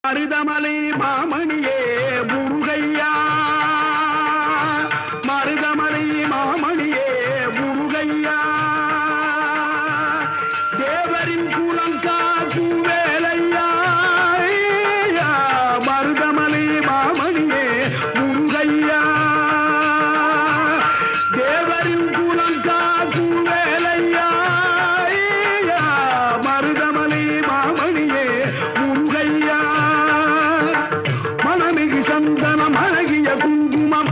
மருதமலை மாமணியே முருகையா, மருதமலை மாமணியே முருகையா, தேவரின் குலம் காக்கும் வேலையா, மருதமலை மாமணியே முருகையா, தேவரின் குலம் காக்கும் வேலையா, மருதமலை மாமணியே முருகையா, மனமிகு சந்தனம் அழகிய குங்குமம்